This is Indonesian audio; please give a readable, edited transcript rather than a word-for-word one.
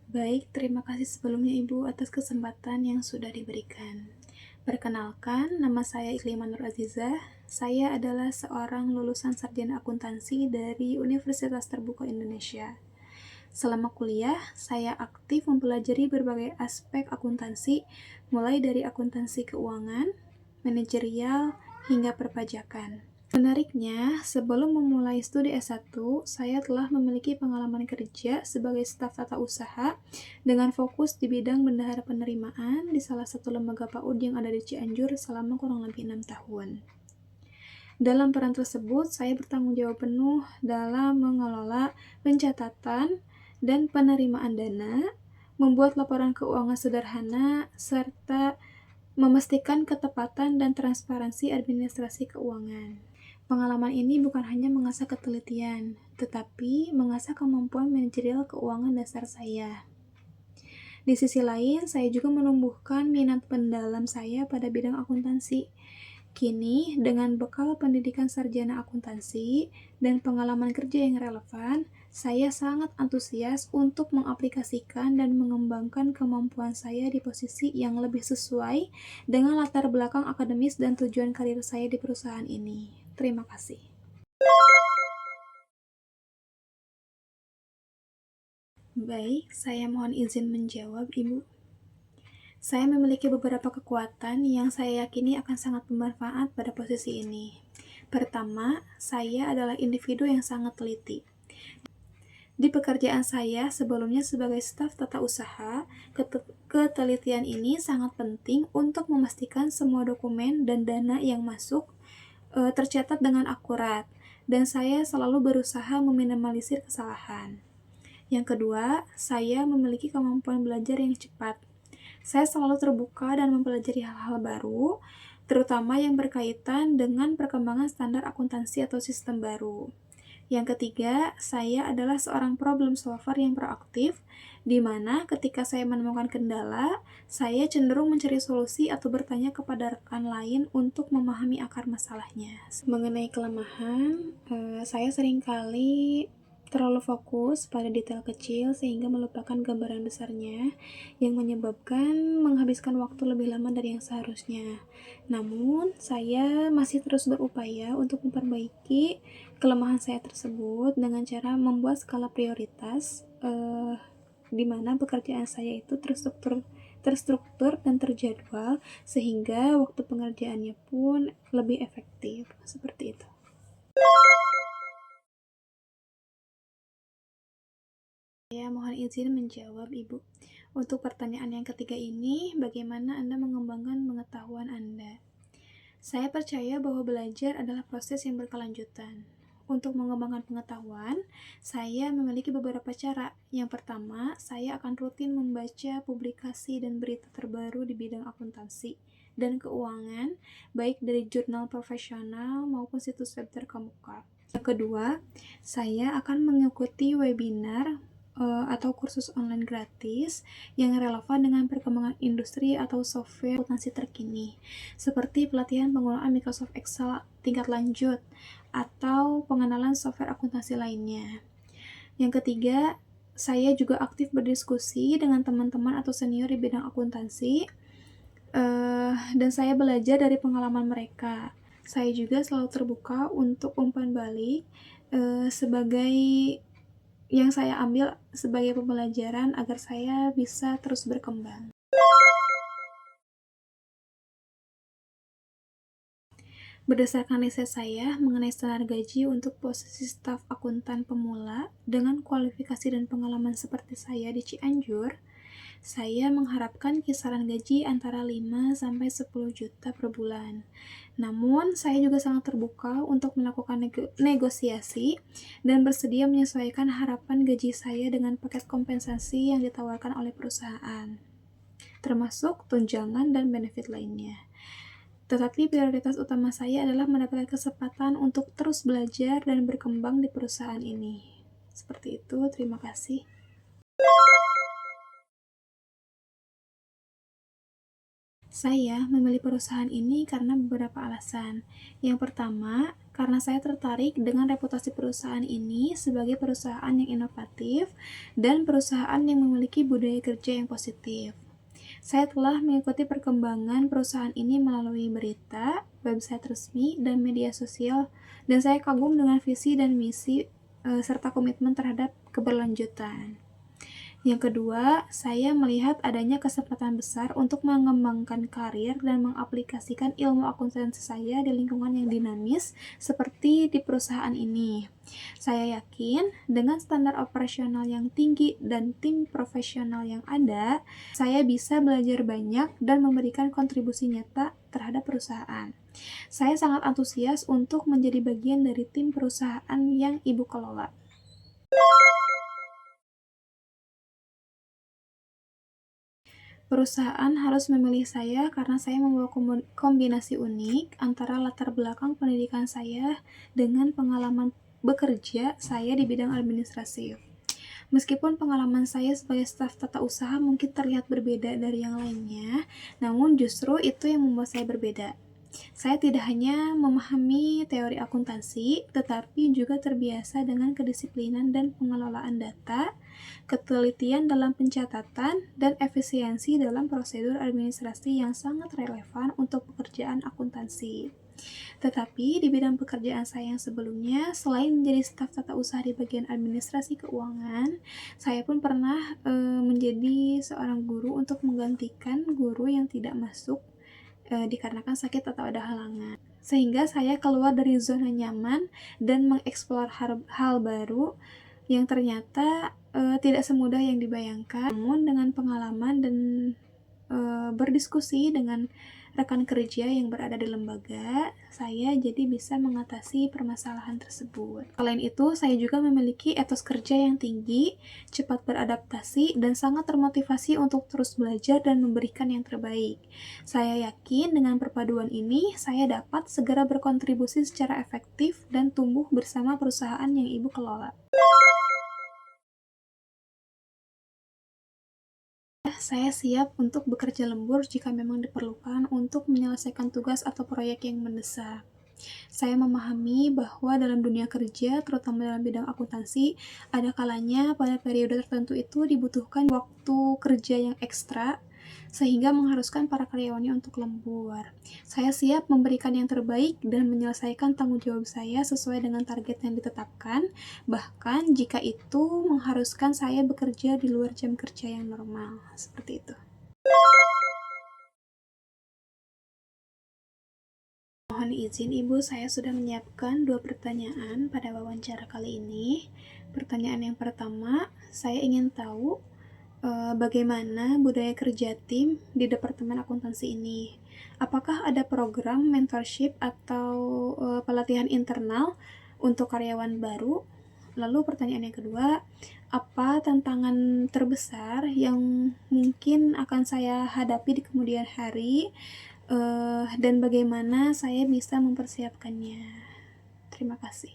Baik, terima kasih sebelumnya Ibu atas kesempatan yang sudah diberikan. Perkenalkan, nama saya Iklimah Nur Azizah. Saya adalah seorang lulusan sarjana akuntansi dari Universitas Terbuka Indonesia. Selama kuliah, saya aktif mempelajari berbagai aspek akuntansi, mulai dari akuntansi keuangan, manajerial, hingga perpajakan. Menariknya, sebelum memulai studi S1, saya telah memiliki pengalaman kerja sebagai staf tata usaha dengan fokus di bidang bendahara penerimaan di salah satu lembaga PAUD yang ada di Cianjur selama kurang lebih 6 tahun. Dalam peran tersebut, saya bertanggung jawab penuh dalam mengelola pencatatan dan penerimaan dana, membuat laporan keuangan sederhana, serta memastikan ketepatan dan transparansi administrasi keuangan. Pengalaman ini bukan hanya mengasah ketelitian, tetapi mengasah kemampuan manajerial keuangan dasar saya. Di sisi lain, saya juga menumbuhkan minat pendalam saya pada bidang akuntansi. Kini, dengan bekal pendidikan sarjana akuntansi dan pengalaman kerja yang relevan, saya sangat antusias untuk mengaplikasikan dan mengembangkan kemampuan saya di posisi yang lebih sesuai dengan latar belakang akademis dan tujuan karir saya di perusahaan ini. Terima kasih. Baik, saya mohon izin menjawab, Ibu. Saya memiliki beberapa kekuatan yang saya yakini akan sangat bermanfaat pada posisi ini. Pertama, saya adalah individu yang sangat teliti. Di pekerjaan saya sebelumnya sebagai staf tata usaha, ketelitian ini sangat penting untuk memastikan semua dokumen dan dana yang masuk tercatat dengan akurat, dan saya selalu berusaha meminimalisir kesalahan. Yang kedua, saya memiliki kemampuan belajar yang cepat. Saya selalu terbuka dan mempelajari hal-hal baru, terutama yang berkaitan dengan perkembangan standar akuntansi atau sistem baru. Yang ketiga, saya adalah seorang problem solver yang proaktif, di mana ketika saya menemukan kendala, saya cenderung mencari solusi atau bertanya kepada rekan lain untuk memahami akar masalahnya. Mengenai kelemahan, saya seringkali terlalu fokus pada detail kecil sehingga melupakan gambaran besarnya yang menyebabkan menghabiskan waktu lebih lama dari yang seharusnya. Namun, saya masih terus berupaya untuk memperbaiki kelemahan saya tersebut dengan cara membuat skala prioritas di mana pekerjaan saya itu terstruktur dan terjadwal sehingga waktu pengerjaannya pun lebih efektif. Seperti itu. Saya mohon izin menjawab, Ibu. Untuk pertanyaan yang ketiga ini, bagaimana Anda mengembangkan pengetahuan Anda? Saya percaya bahwa belajar adalah proses yang berkelanjutan. Untuk mengembangkan pengetahuan, saya memiliki beberapa cara. Yang pertama, saya akan rutin membaca publikasi dan berita terbaru di bidang akuntansi dan keuangan, baik dari jurnal profesional maupun situs web terkemuka. Yang kedua, saya akan mengikuti webinar atau kursus online gratis yang relevan dengan perkembangan industri atau software akuntansi terkini, seperti pelatihan penggunaan Microsoft Excel tingkat lanjut atau pengenalan software akuntansi lainnya. Yang ketiga, saya juga aktif berdiskusi dengan teman-teman atau senior di bidang akuntansi, dan saya belajar dari pengalaman mereka. Saya juga selalu terbuka untuk umpan balik sebagai yang saya ambil sebagai pembelajaran agar saya bisa terus berkembang. Berdasarkan riset saya mengenai standar gaji untuk posisi staf akuntan pemula dengan kualifikasi dan pengalaman seperti saya di Cianjur, saya mengharapkan kisaran gaji antara 5-10 juta per bulan. Namun, saya juga sangat terbuka untuk melakukan negosiasi dan bersedia menyesuaikan harapan gaji saya dengan paket kompensasi yang ditawarkan oleh perusahaan, termasuk tunjangan dan benefit lainnya. Tetapi prioritas utama saya adalah mendapatkan kesempatan untuk terus belajar dan berkembang di perusahaan ini. Seperti itu, terima kasih. Saya memilih perusahaan ini karena beberapa alasan. Yang pertama, karena saya tertarik dengan reputasi perusahaan ini sebagai perusahaan yang inovatif dan perusahaan yang memiliki budaya kerja yang positif. Saya telah mengikuti perkembangan perusahaan ini melalui berita, website resmi, dan media sosial, dan saya kagum dengan visi dan misi serta komitmen terhadap keberlanjutan. Yang kedua, saya melihat adanya kesempatan besar untuk mengembangkan karir dan mengaplikasikan ilmu akuntansi saya di lingkungan yang dinamis seperti di perusahaan ini. Saya yakin dengan standar operasional yang tinggi dan tim profesional yang ada, saya bisa belajar banyak dan memberikan kontribusi nyata terhadap perusahaan. Saya sangat antusias untuk menjadi bagian dari tim perusahaan yang Ibu kelola. Perusahaan harus memilih saya karena saya membawa kombinasi unik antara latar belakang pendidikan saya dengan pengalaman bekerja saya di bidang administrasi. Meskipun pengalaman saya sebagai staf tata usaha mungkin terlihat berbeda dari yang lainnya, namun justru itu yang membuat saya berbeda. Saya tidak hanya memahami teori akuntansi, tetapi juga terbiasa dengan kedisiplinan dan pengelolaan data, ketelitian dalam pencatatan, dan efisiensi dalam prosedur administrasi yang sangat relevan untuk pekerjaan akuntansi. Tetapi di bidang pekerjaan saya yang sebelumnya, selain menjadi staf tata usaha di bagian administrasi keuangan, saya pun pernah menjadi seorang guru untuk menggantikan guru yang tidak masuk dikarenakan sakit atau ada halangan. Sehingga saya keluar dari zona nyaman dan mengeksplor hal baru yang ternyata tidak semudah yang dibayangkan. Namun dengan pengalaman dan berdiskusi dengan rekan kerja yang berada di lembaga, saya jadi bisa mengatasi permasalahan tersebut. Selain itu, saya juga memiliki etos kerja yang tinggi, cepat beradaptasi, dan sangat termotivasi untuk terus belajar dan memberikan yang terbaik. Saya yakin dengan perpaduan ini, saya dapat segera berkontribusi secara efektif dan tumbuh bersama perusahaan yang Ibu kelola. Saya siap untuk bekerja lembur jika memang diperlukan untuk menyelesaikan tugas atau proyek yang mendesak. Saya memahami bahwa dalam dunia kerja, terutama dalam bidang akuntansi, ada kalanya pada periode tertentu itu dibutuhkan waktu kerja yang ekstra, sehingga mengharuskan para karyawannya untuk lembur. Saya siap memberikan yang terbaik dan menyelesaikan tanggung jawab saya sesuai dengan target yang ditetapkan, bahkan jika itu mengharuskan saya bekerja di luar jam kerja yang normal. Seperti itu. Mohon izin Ibu, saya sudah menyiapkan 2 pertanyaan pada wawancara kali ini. Pertanyaan yang pertama, saya ingin tahu bagaimana budaya kerja tim di Departemen Akuntansi ini. Apakah ada program mentorship atau pelatihan internal untuk karyawan baru? Lalu pertanyaan yang kedua, apa tantangan terbesar yang mungkin akan saya hadapi di kemudian hari dan bagaimana saya bisa mempersiapkannya? Terima kasih.